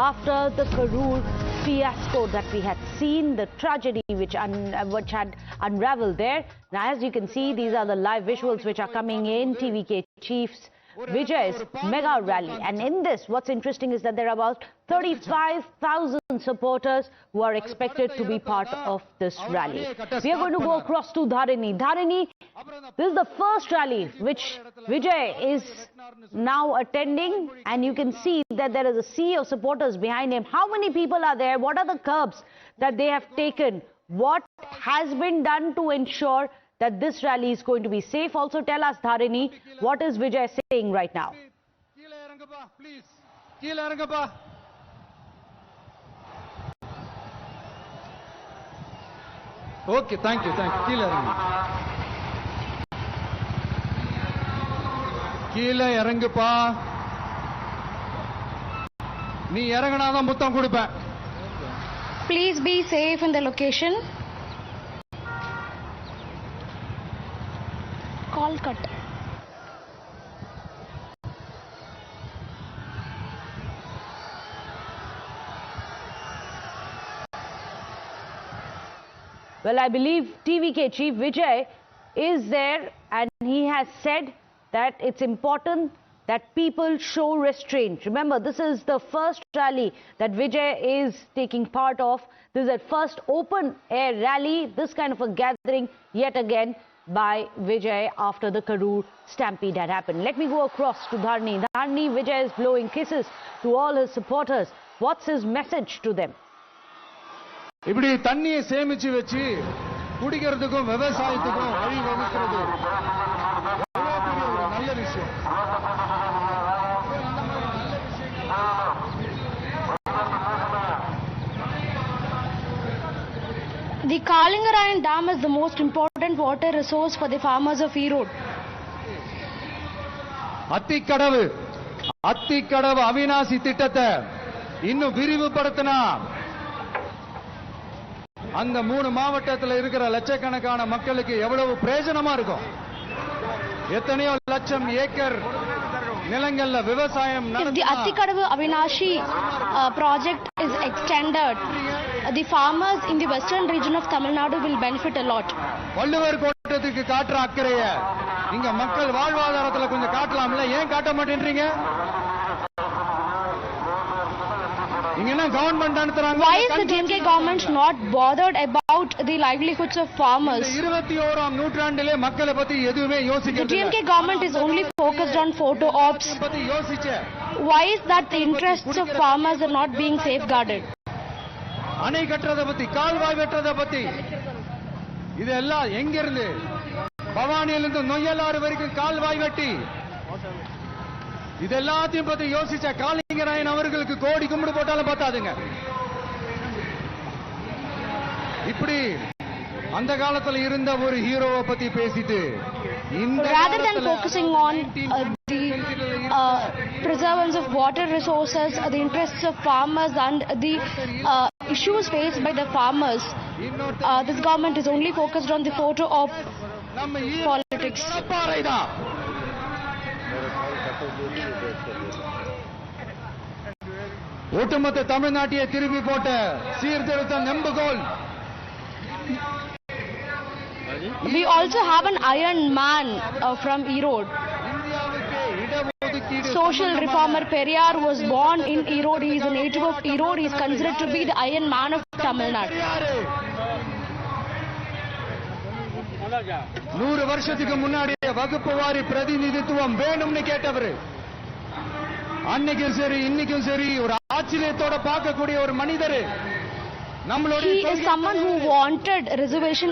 after the Karur fiasco that we had seen, the tragedy which had unraveled there. Now, as you can see, these are the live visuals which are coming in. TVK Chief's Vijay's mega rally. And in this, what's interesting is that there are about 35,000 supporters who are expected to be part of this rally. We are going to go across to Dharini. Dharini, this is the first rally which Vijay is now attending, and you can see that there is a sea of supporters behind him. How many people are there? What are the curbs that they have taken? What has been done to ensure that this rally is going to be safe? Also tell us, Dharini, what is Vijay saying right now? Okay, thank you. கீழே இறங்குப்பா. நீ இறங்குனாதான் முத்தம் கொடுப்பேன். Please be safe in the location. Call cut. Well, I believe TVK Chief Vijay is there, and he has said that it's important that people show restraint. Remember, this is the first rally that Vijay is taking part of. This is a first open air rally, this kind of a gathering yet again by Vijay after the Karur stampede had happened. Let me go across to Dharini. Dharini, Vijay is blowing kisses to all his supporters. What's his message to them? இப்படி தண்ணியை சேமிச்சு வச்சு குடிக்கிறதுக்கும் விவசாயத்துக்கும் வழி வகுக்கிறது நல்ல விஷயம். The Kalingarayan Dam is the most important water resource for the farmers of Erode. Athikadavu Avinashi திட்டத்தை இன்னும் விரிவுபடுத்தினா அந்த 3 மாவட்டத்தில் இருக்கிற லட்சக்கணக்கான மக்களுக்கு எவ்வளவு பிரயோஜனமா இருக்கும். எத்தனையோ லட்சம் ஏக்கர் நிலங்கள்ல விவசாயம் If the Attikadavu Avinashi project is extended, the farmers in the western region of Tamil Nadu will benefit a lot. Valluvar கோட்டத்துக்கு காட்டுற அக்கறைய இங்க மக்கள் வாழ்வாதாரத்துல கொஞ்சம் காட்டலாம்ல, ஏன் காட்ட மாட்டேன்றீங்க? Why is the DMK government not bothered about the livelihoods of farmers? The DMK government is only focused on photo ops. Why is that the interests of farmers are not being safeguarded? அணை கட்டுறத பத்தி, கால்வாய் வெட்டுறத பத்தி, இதெல்லாம் எங்க இருந்து? பவானியிலிருந்து நொய்யலாறு வரைக்கும் கால்வாய் வெட்டி இதெல்லாத்தையும் பத்தி யோசிச்ச காளிங்கராயன் அவர்களுக்கு கோடி கும்பிடு போட்டாலும் பார்த்தாதுங்க. இப்படி அந்த காலத்துல இருந்த ஒரு ஹீரோவை பத்தி பேசிட்டு rather than focusing on the preservance of water resources, the interests of farmers and the issues faced by the farmers, this government is only focused on the photo of politics. ஒட்டுமொத்த தமிழ்நாட்டையே திருப்பி போட்ட சீர்திருத்த நெம்புகோல். We also have an Iron Man from Erode. Social reformer Periyar was born in Erode. He is a native of Erode. He is considered to be the Iron Man of Tamil Nadu. 100 வருஷத்துக்கு முன்னாடி வகுப்பு வாரி பிரதிநிதித்துவம் வேணும்னு கேட்டவர். அன்னைக்கும் சரி இன்னைக்கும் சரி ஒரு ஆச்சரியத்தோட பார்க்கக்கூடிய ஒரு மனிதர். He is someone who wanted reservation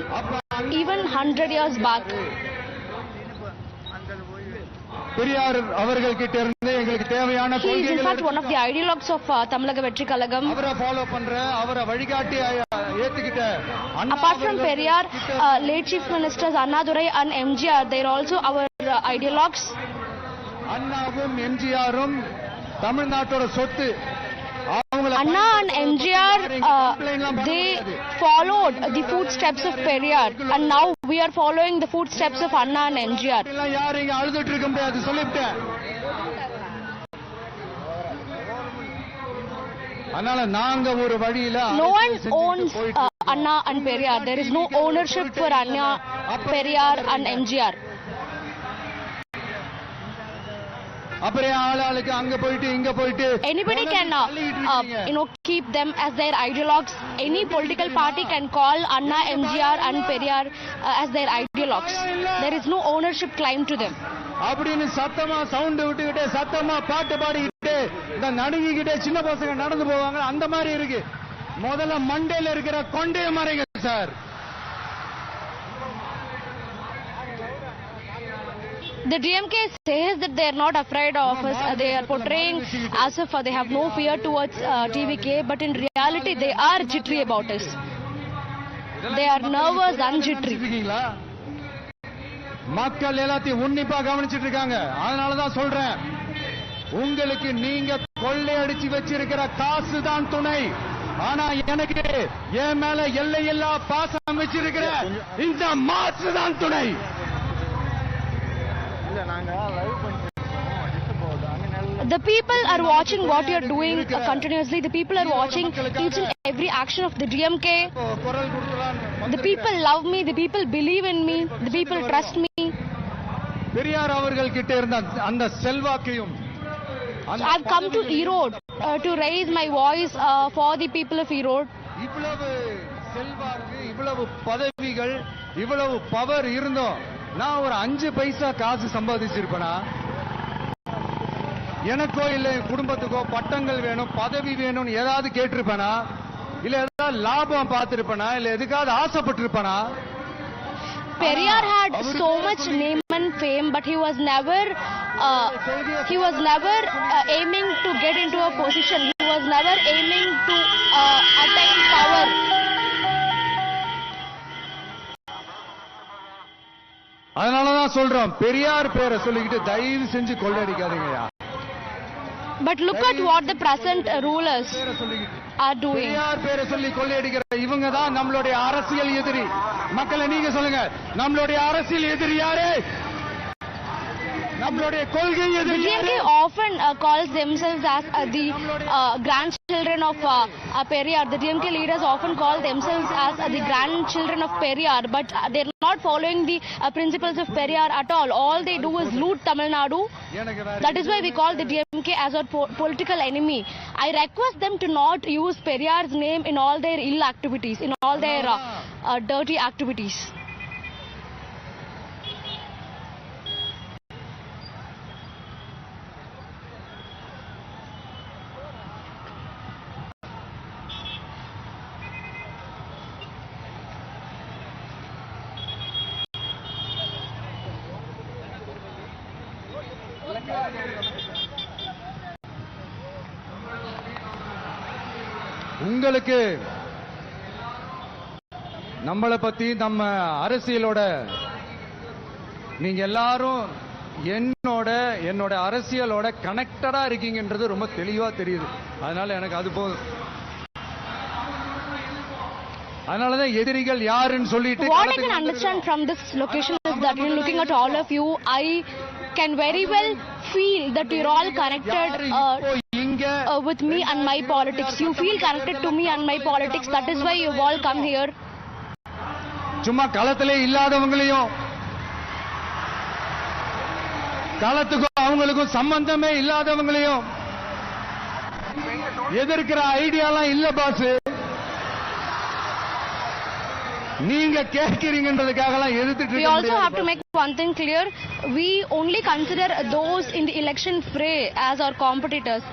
even 100 years back. Periyar அவர்கள் கிட்ட இருந்து எங்களுக்கு தேவையான கொள்கைகள். He is in fact one of the ideologues of Tamilnaga Vetri Kalagam. அவரை ஃபாலோ பண்ற, அவரை வழிகாட்டி ஏத்துக்கிட்ட. Apart from Periyar, late chief ministers Annadurai and MGR, they are also our ideologues. அண்ணாவும் எம்ஜிஆரும் தமிழ்நாட்டோட சொத்து. Anna and MGR, they followed the footsteps of Periyar, and now we are following the footsteps of Anna and MGR. யாரையும் அழுதுட்டு இருக்க முடியாது, சொல்லிட்டேன். அதனால நாங்க ஒரு வழியில No one owns Anna and Periyar. There is no ownership for Anna, Periyar and MGR. அப்புறம் ஆளாளுக்கு அங்க போயிட்டு இங்க போயிட்டு Anybody can keep them as their ideologues. Any political party can call Anna, MGR and Periyar as their ideologues. There is no ownership claim to them. அப்படின்னு சத்தமா sound விட்டுக்கிட்டே சத்தமா பாட்டு பாடிக்கிட்டு இந்த நடுங்கிக்கிட்டே சின்ன பசங்க நடந்து போவாங்க. அந்த மாதிரி இருக்கு. முதல்ல மண்டையில இருக்கிற கொண்டைய மறைங்க sir. The DMK says that they are not afraid of us. They are portraying as if they have no fear towards TVK, but in reality they are jittery about us. They are nervous and jittery. மக்கள் எல்லாத்தையும் உன்னிப்பா கவனிச்சிட்டு இருக்காங்க. அதனாலதான் சொல்றேன், உங்களுக்கு நீங்க கொள்ளையடிச்சு வச்சிருக்கிற காசு தான் துணை. ஆனா எனக்கு என் மேல எல்லையில்லா பாசம் வச்சிருக்கிற இந்த மாசு தான் துணை. The people are watching what you are doing continuously. The people are watching each and every action of the DMK. The people love me. The people believe in me. The people trust me. Periyar அவர்கள் கிட்ட இருந்த அந்த செல்வாக்கையும் I've come to Erode to raise my voice for the people of Erode. இவ்வளவு செல்வாக்கு, இவ்வளவு பதவிகள், இவ்வளவு power இருந்தோம் நான் ஒரு 5 பைசா காசு சம்பாதிச்சிருப்பேனா? எனக்கோ இல்ல குடும்பத்துக்கோ பட்டங்கள் வேணும், பதவி வேணும்னு ஏதாவது கேட்டிருப்பேனா? இல்ல ஏதாவது லாபம் பார்த்திருப்பேனா? இல்ல எதுக்காவது ஆசைப்பட்டிருப்பேனா? Periyar had so much name and fame, but he was never aiming to get into a position. He was never aiming to attain power. அதனாலதான் சொல்றோம், பெரியார் பேரை சொல்லிக்கிட்டு தயவு செஞ்சு கொள்ளையடிக்காதீங்கயா. But look at what the present rulers are doing. Periyar பேரை சொல்லி கொள்ளையடிக்கிற இவங்க தான் நம்மளுடைய அரசியல் எதிரி. மக்களை நீங்க சொல்லுங்க, நம்மளுடைய அரசியல் எதிரி யாரு? நம்மளுடைய கொள்கை எதிரி யாரு? The DMK often calls themselves as the grandchildren of Periyar. The DMK leaders often call themselves as the grandchildren of Periyar, but they're not following the principles of Periyar at all. All they do is loot Tamil Nadu. That is why we call the DMK as our political enemy. I request them to not use Periyar's name in all their ill activities, in all their dirty activities. உங்களுக்கு நம்மளை பத்தி நம்ம அரசியலோட நீங்க எல்லாரும் என்னோட அரசியலோட கனெக்டடா இருக்கீங்கன்றது ரொம்ப தெளிவா தெரியுது. அதனால எனக்கு அது போதும். அதனாலதான் எதிரிகள் யாருன்னு சொல்லிட்டு What I can understand from this location is that when looking at all of you, I can very well feel that you're all connected with me and my politics. You feel connected to me and my politics. That is why you've all come here. சும்மா களத்திலே இல்லாதவங்களையும், களத்துக்கும் அவங்களுக்கும் சம்பந்தமே இல்லாதவங்களையும் எதிர்க்கிற ஐடியாலாம் இல்ல pass. நீங்க கேட்கிறீங்கன்றதுக்காகலாம் எதிர்த்துட்டு We also have to make one thing clear. We only consider those in the election fray as our competitors.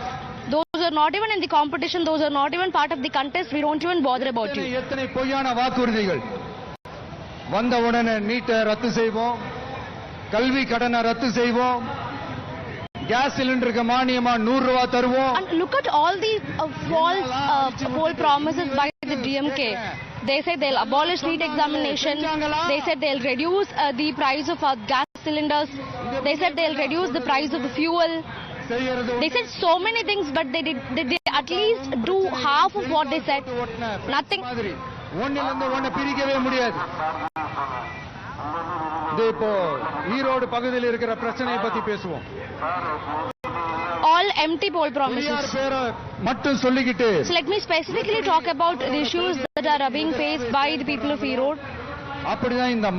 Those are not even in the competition. Those are not even part of the contest. We don't even bother about you. எத்தனை பொய்யான வாக்குறுதிகள். வந்த உடனே நீட்டை ரத்து செய்வோம், கல்வி கடனை ரத்து செய்வோம், கேஸ் சிலிண்டருக்கு மானியமா 100 ரூபாய் தருவோம். And look at all the false promises by the DMK. They said they'll abolish NEET examination. They said they'll reduce the price of gas cylinders. They said they'll reduce the price of the fuel. They said so many things, but did they at least do half of what they said? Nothing. ஒன்னிலிருந்து ஒன்னை பிரிக்கவே முடியாது. இப்போ ஈரோடு பகுதியில் இருக்கிற பிரச்சனையை பத்தி பேசுவோம். all empty poll promises. Periyar பேரை மட்டும் சொல்லிக்கிட்டு So let me specifically talk about the issues that are being faced by the people of Erode. அப்படிதான் இந்த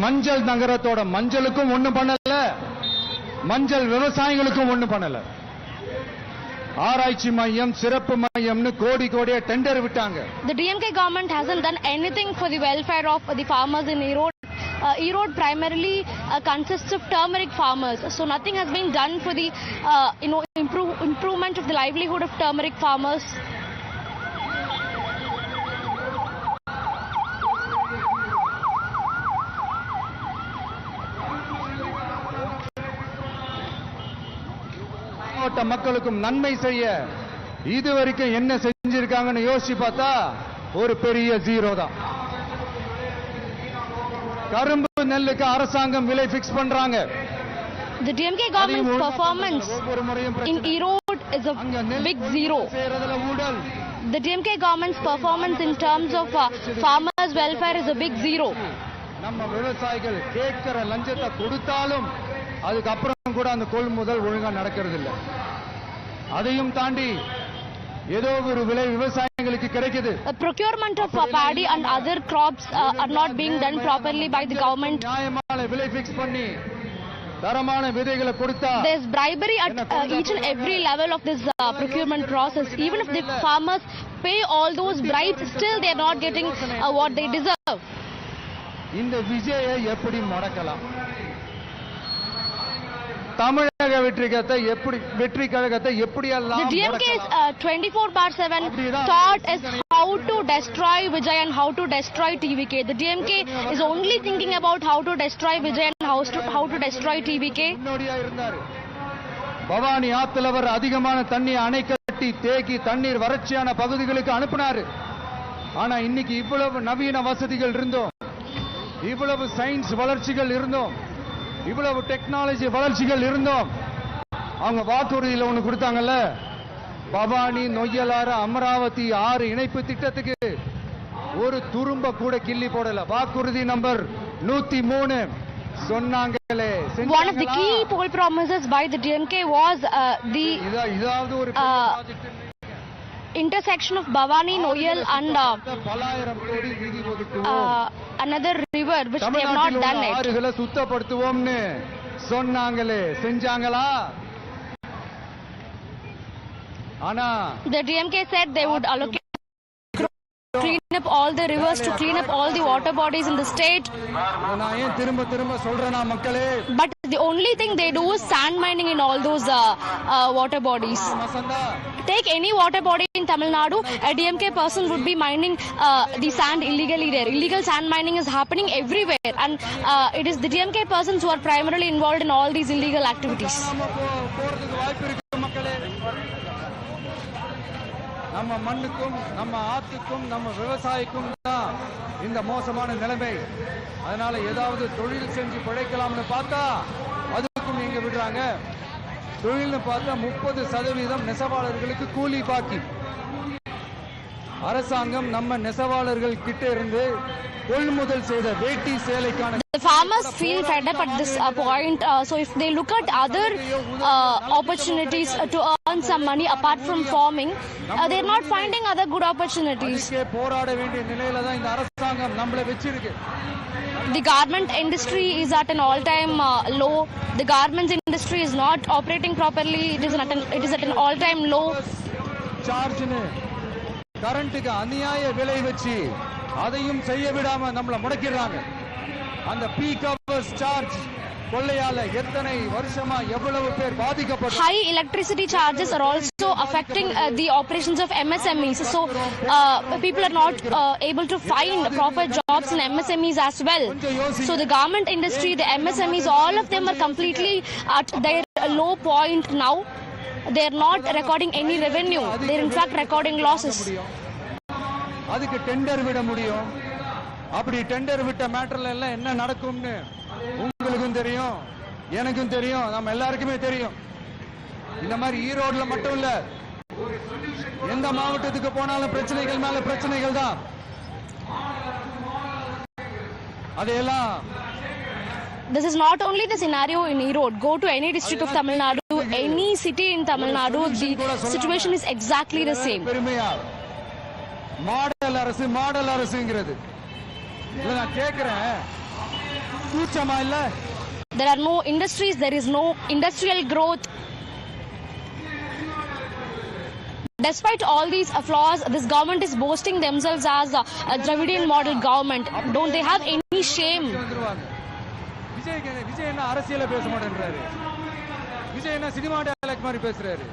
மஞ்சள் நகரத்தோட மஞ்சளுக்கும் ஒண்ணும் பண்ணல, மஞ்சள் விவசாயிகளுக்கும் ஒண்ணும் பண்ணல. ஆராய்ச்சி மையம், சிறப்பு மையம்னு கோடி கோடியா டெண்டர் விட்டாங்க. The DMK government hasn't done anything for the welfare of the farmers in Erode. Erode primarily consists of turmeric farmers, so nothing has been done for the improvement of the livelihood of turmeric farmers. மாவட்ட மக்களுக்கும் நன்மை செய்ய இதுவரைக்கும் என்ன செஞ்சிருக்காங்கன்னு யோசிச்சு பார்த்தா ஒரு பெரிய ஜீரோ தான். கரும்பு நெல்லுக்கு அரசாங்கம் விலை பிக்ஸ் பண்றாங்க. The DMK government's performance in Erode is a big zero. The DMK government's performance in terms of farmers' welfare is a big zero. நம்ம விவசாயிகள் கேட்கிற லஞ்சத்தை கொடுத்தாலும் அதுக்கப்புறம் கூட அந்த கொள்முதல் ஒழுங்கா நடக்கிறது இல்ல. அதையும் தாண்டி ஏதோ ஒரு விலை விவசாயிகளுக்கு கிடைக்குது. Procurement of paddy and other crops are not being done properly by the government. நியாயமான விலை பிக்ஸ் பண்ணி தரமான விதைகளை கொடுத்தா there's bribery at each and every level of this procurement process. Even if the farmers pay all those bribes, still they are not getting what they deserve. இந்த விஜயை எப்படி முடக்கலாம்? தமிழக வெற்றி கழகத்தை எப்படியெல்லாம் The DMK's 24/7 thought is how to destroy Vijay and how to destroy TVK. The DMK is only thinking about how to destroy Vijay and how to destroy TVK. Bhavani ஆத்துல வர அதிகமான தண்ணி அணை கட்டி தேக்கி தண்ணீர் வறட்சியான பகுதிகளுக்கு அனுப்பினாரு. ஆனா இன்னைக்கு இவ்வளவு நவீன வசதிகள் இருந்தோம், இவ்வளவு சயின்ஸ் வளர்ச்சிகள் இருந்தோம், இவ்வளவு டெக்னாலஜி வளர்ச்சிகள் இருந்தோம், அவங்க வாக்குறுதியில் ஒண்ணு கொடுத்தாங்கல்ல, பவானி நொய்யலாறு அமராவதி 6 இணைப்பு திட்டத்துக்கு ஒரு துரும்ப கூட கிள்ளி போடல. வாக்குறுதி நம்பர் 103 சொன்னாங்களே. One of the key poll promises by the DMK was இதாவது ஒரு intersection of Bhavani, Noyal and another river which they have not done it. ஆறுகளை சுத்தப்படுத்துவோம்னு சொன்னாங்களே, செஞ்சாங்களா? ஆனா the DMK said they would allocate clean up all the rivers, to clean up all the water bodies in the state. நான் ஏன் திரும்ப சொல்றேனா மக்களே? But the only thing they do is sand mining in all those water bodies. Take any water body in Tamil Nadu, a DMK person would be mining the sand illegally there. Illegal sand mining is happening everywhere, and it is the DMK persons who are primarily involved in all these illegal activities. நம்ம மண்ணுக்கும் நம்ம ஆத்துக்கும் நம்ம விவசாயிக்கும் தான் இந்த மோசமான நிலைமை. அதனால ஏதாவது தொழில் செஞ்சு பிழைக்கலாம்னு பார்த்தா அதுக்கும் எங்க விடுறாங்க. தொழில்னு பார்த்தா 30% நெசவாளர்களுக்கு கூலி பாக்கி. அரசாங்கம் நம்ம நெசவாளர்கள் கிட்ட இருந்து கொள்முதல் செய்த வேட்டி சேலைக்கான The farmers feel fed up at this point, so if they look at other opportunities to earn some money apart from farming, they are not finding other good opportunities. போராட வேண்டிய நிலையில தான் இந்த அரசாங்கம் நம்மளை வெச்சிருக்கு. The garment industry is at an all-time low. The garments industry is not operating properly. It is at an all-time low. சார்ஜ்னு கரண்ட்டுக்கு அநியாய விலை வச்சு அதையும் செய்ய விடாம நம்மள முடக்கிடுறாங்க. அந்த பீக் ஹவர்ஸ் சார்ஜ் கொள்ளையால எத்தனை வருஷமா எவ்வளவு பேர் பாதிக்கப்பட்டாங்க. High electricity charges are also affecting the operations of MSMEs. So people are not able to find proper jobs in MSMEs as well. So the garment industry, the MSMEs, all of them are completely at their low point now. They are not recording any revenue. They are in fact recording losses. அதுக்கு tender விட முடியும். அப்படி tender விட்ட மேட்டர்ல எல்லாம் என்ன நடக்கும்னு உங்களுக்கும் தெரியும், எனக்கும் தெரியும், நம்ம எல்லாருக்குமே தெரியும். இந்த மாதிரி ஈரோட்ல மட்டும் இல்ல, எந்த மாவட்டத்துக்கு போனாலும் பிரச்சனைகள் மேல பிரச்சனைகள் தான். அதையெல்லாம் This is not only the scenario in Erode. Go to any district of Tamil Nadu, any city in Tamil Nadu, the situation is exactly the same. பெருமையா மாடல் அரசுங்கிறது இல்ல நான் கேக்குறேன் கூச்சமா இல்ல There are no industries, there is no industrial growth. Despite all these flaws, this government is boasting themselves as a Dravidian model government. Don't they have any shame? Vijay என்ன அரசியல பேச மாட்டேன்றாரு. விஜய் என்ன சினிமா டயலாக் மாதிரி பேசுறாரு.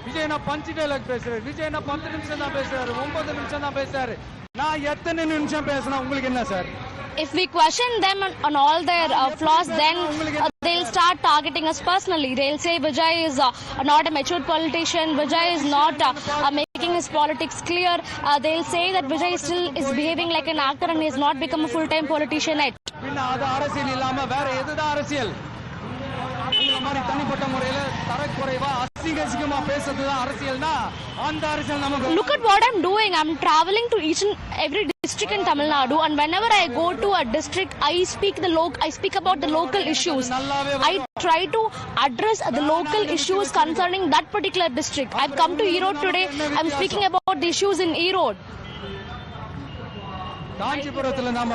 விஜய் என்ன பஞ்ச் டயலாக் பேசுறாரு. விஜய் என்ன 10 நிமிஷம் தான் பேசுறாரு. 9 நிமிஷம் தான் பேசுறாரு. நான் எத்தனை நிமிஷம் பேசினா உங்களுக்கு என்ன sir? If we question them on all their flaws, then they'll start targeting us personally. They'll say Vijay is not a matured politician. Vijay is not making his politics clear. They'll say that Vijay still is behaving like an actor and he has not become a full-time politician yet. பின்ன அது அரசியல் இல்லாம வேற எதுதான் அரசியல்? இந்த மாதிரி தனிப்பட்ட முறையில தரக்குறைவா அசிங்கமா பேசுறதுதான் அரசியல்னா அந்த அரசியல் நமக்கு. Look at what I'm doing. I'm traveling to each and every district in Tamil Nadu, and whenever I go to a district, I speak about the local issues. I try to address the local issues concerning that particular district. I've come to Erode today. I'm speaking about the issues in Erode.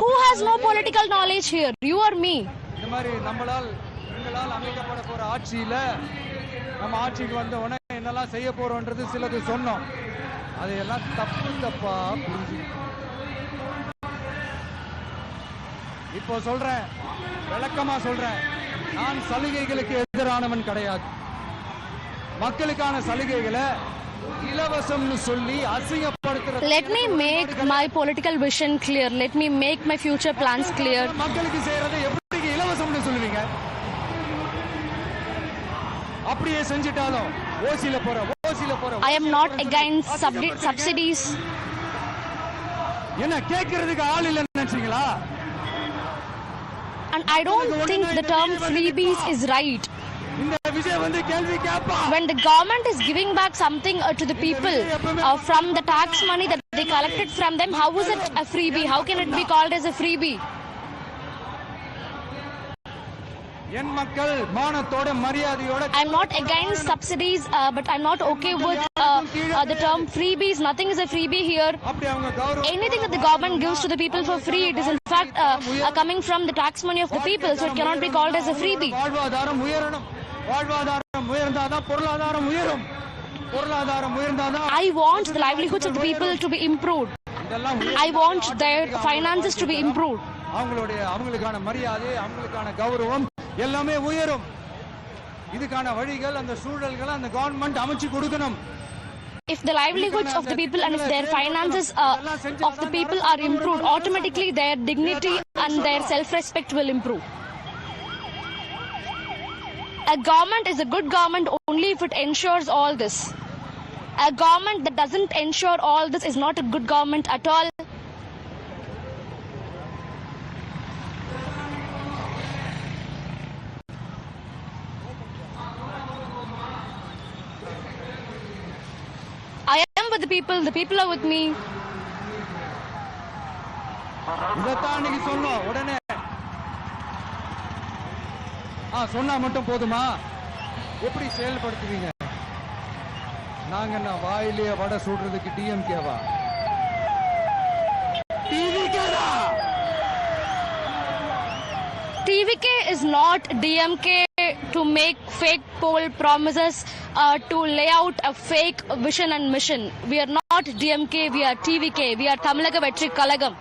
Who has no political knowledge here? You or me? இந்த மாதிரி நம்மளால் அமைக்கப்பட போற ஆட்சியில நம்ம ஆட்சிக்கு வந்த உடனே என்னெல்லாம் செய்ய போறோம்ன்றது சிலது சொன்னோம். அதையெல்லாம் தப்பா புரிஞ்சு இப்போ சொல்றேன், விளக்கமா சொல்றேன். நான் சலுகைகளுக்கு எதிரானவன் கிடையாது. மக்களுக்கான சலுகைகளை இலவசம்னு சொல்லி அசிங்கப்படுத்துற. Let me make my political vision clear. Let me make my future plans clear. மக்களுக்கு செய்யறதை எப்படி இலவசம்னு சொல்லுவீங்க? அப்படியே செஞ்சிட்டாலும் ஓசில போற I am not against subsidies. என்ன கேக்குறதுக்கு ஆள் இல்லன்னு நினைச்சீங்களா? And I don't think the term freebies is right. இந்த விஜய் வந்து கேள்வி கேப்பா. When the government is giving back something to the people from the tax money that they collected from them, how is it a freebie? How can it be called as a freebie? என் மக்கள் மானத்தோட மரியாதையோட. I'm not against subsidies, but I'm not okay with the term freebies. Nothing is a freebie here. Anything that the government gives to the people for free, it is in fact coming from the tax money of the people, so it cannot be called as a freebie. வாழ்வாதாரம் உயரணும். வாழ்வாதாரம் உயர்ந்தாதான் பொருளாதாரம் உயரும். பொருளாதாரம் உயர்ந்தாதான். I want the livelihoods of the people to be improved. I want their finances to be improved. அவங்களுக்கான மரியாதை, அவங்களுக்கான கௌரவம் எல்லாமே உயரும். இதுக்கான வழிகள், அந்த சூழல்களை அந்த கவர்மெண்ட் அமைச்சு கொடுக்கணும். If the livelihoods of the people and if their finances of the people are improved, automatically their dignity and their self-respect will improve. A government is a good government only if it ensures all this. A government that doesn't ensure all this is not a good government at all. I am with the people are with me. இதத்தான் நீங்க சொன்னோம். உடனே சொன்னா மட்டும் போதுமா? எப்படி செயல்படுத்துவீங்க? நாங்க என்ன வாயிலே வடை சுடுறதுக்கு டிஎம்கேவா? TVK is not DMK to make fake poll promises, to lay out a fake vision and mission. We are not DMK, we are TVK, we are Tamilaka Vetri Kalagam.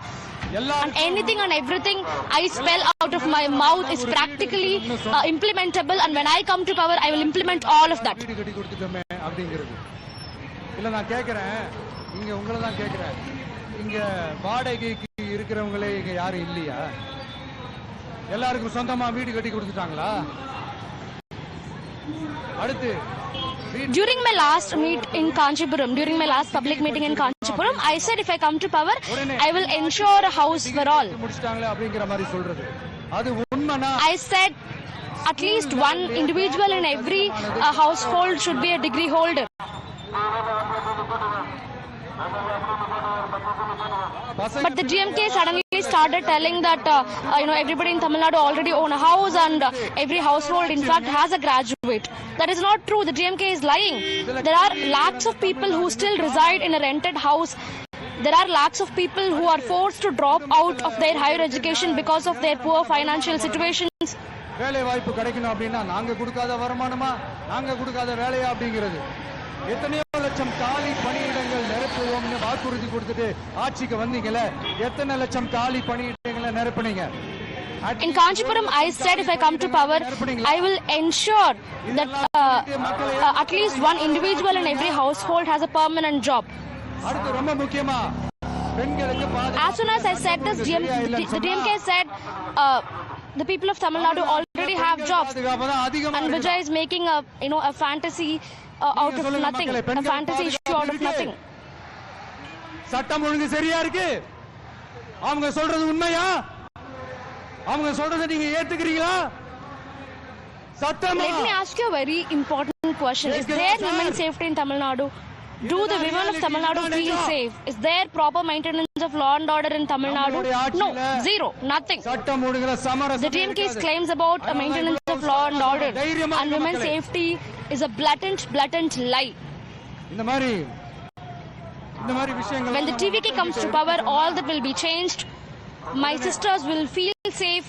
And anything and everything I spell out of my mouth is practically implementable, and when I come to power, I will implement all of that. இல்ல நான் கேக்குறேன், இங்க உங்களை தான் கேக்குறேன். இங்க வாடகைக்கு இருக்கிறவங்களே இங்க யாரும் இல்லையா? எல்லாருக்கும் சொந்தமா வீடு கட்டி கொடுத்துட்டாங்களா? அடுத்து during my last meet in Kanchipuram, during my last public meeting in Kanchipuram, I said if I come to power, I will ensure a house for all. முடிச்சிட்டாங்களே அப்படிங்கற மாதிரி சொல்றது அது உண்மைனா? I said at least one individual in every household should be a degree holder. But the DMK suddenly started telling that everybody in Tamil Nadu already own a house and every household in fact has a graduate. That is not true. The DMK is lying. There are lakhs of people who still reside in a rented house. There are lakhs of people who are forced to drop out of their higher education because of their poor financial situations. வேலை வாய்ப்பு கிடைக்கணும் அப்படின்னா நாங்க கொடுக்காத வருமானமா, நாங்க கொடுக்காத வேலையா அப்படிங்கிறது. எத்தனையோ லட்சம் காலி பணியிடங்கள் நிரப்புவோம்னு வாக்குறுதி கொடுத்துட்டு ஆட்சிக்கு வந்தீங்கல, எத்தனை லட்சம் காலி பணியிடங்களை நிரப்புனீங்க? In Kanchipuram, I said if I come to power, I will ensure that at least one individual in every household has a permanent job. அடுத்து ரொம்ப முக்கியமா பெண்களுக்கு As soon as I said this, the DMK said the people of Tamil Nadu already have jobs, and Vijay is making a fantasy out of nothing, a fantasy issue out of nothing. சட்டம் ஒழுங்கு சரியா இருக்கு? அவங்க சொல்றது உண்மையா? அவங்க சொல்றதை நீங்க ஏத்துக்கிறீங்களா? சட்டமா? Let me ask you a very important question. Is there women safety in Tamil Nadu? Do the women of Tamil Nadu feel safe? Is there proper maintenance of law and order in Tamil Nadu? No, zero, nothing. சட்டம் ஒழுங்குல சமரசம். The DMK's claims about maintenance of law and order and women's safety is a blatant lie. இந்த மாதிரி விஷயங்கள் When the TVK comes to power, all that will be changed. My sisters will feel safe.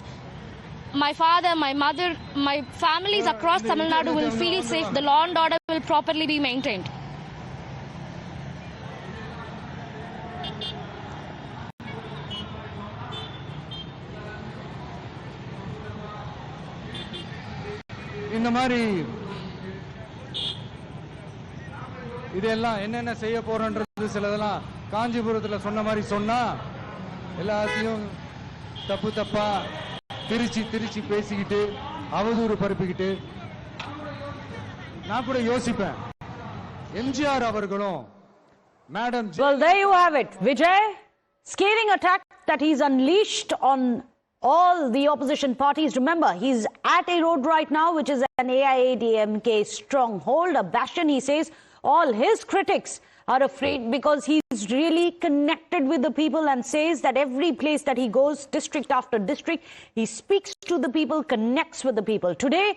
My father, my mother, my families across Tamil Nadu will feel safe. The law and order will properly be maintained. இந்த மாதிரி இதெல்லாம் என்னென்ன செய்ய போறன்றது சிலதெல்லாம் காஞ்சிபுரத்துல சொன்ன மாதிரி சொன்னா எல்லாத்தையும் தப்பா திருச்சி பேசிக்கிட்டு அவதூறு பரப்பிக்கிட்டு நான் கூட யோசிப்பேன் எம்ஜிஆர் அவர்களும் madam. Well, there you have it. Vijay, scathing attack that he's unleashed on all the opposition parties. Remember, he's at a road right now, which is an AIADMK stronghold, a bastion. He says all his critics are afraid because he's really connected with the people and says that every place that he goes, district after district, he speaks to the people, connects with the people. Today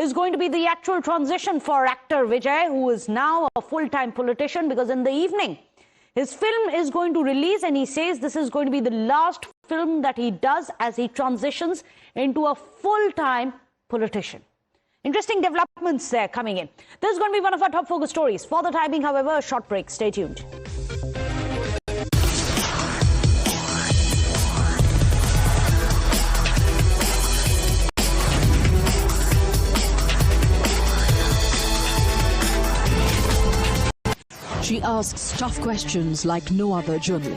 is going to be the actual transition for actor Vijay, who is now a full-time politician, because in the evening, his film is going to release, and he says this is going to be the last film that he does as he transitions into a full-time politician. Interesting developments there coming in. This is going to be one of our top focus stories. For the timing, however, a short break. Stay tuned. She asks tough questions like no other journalist.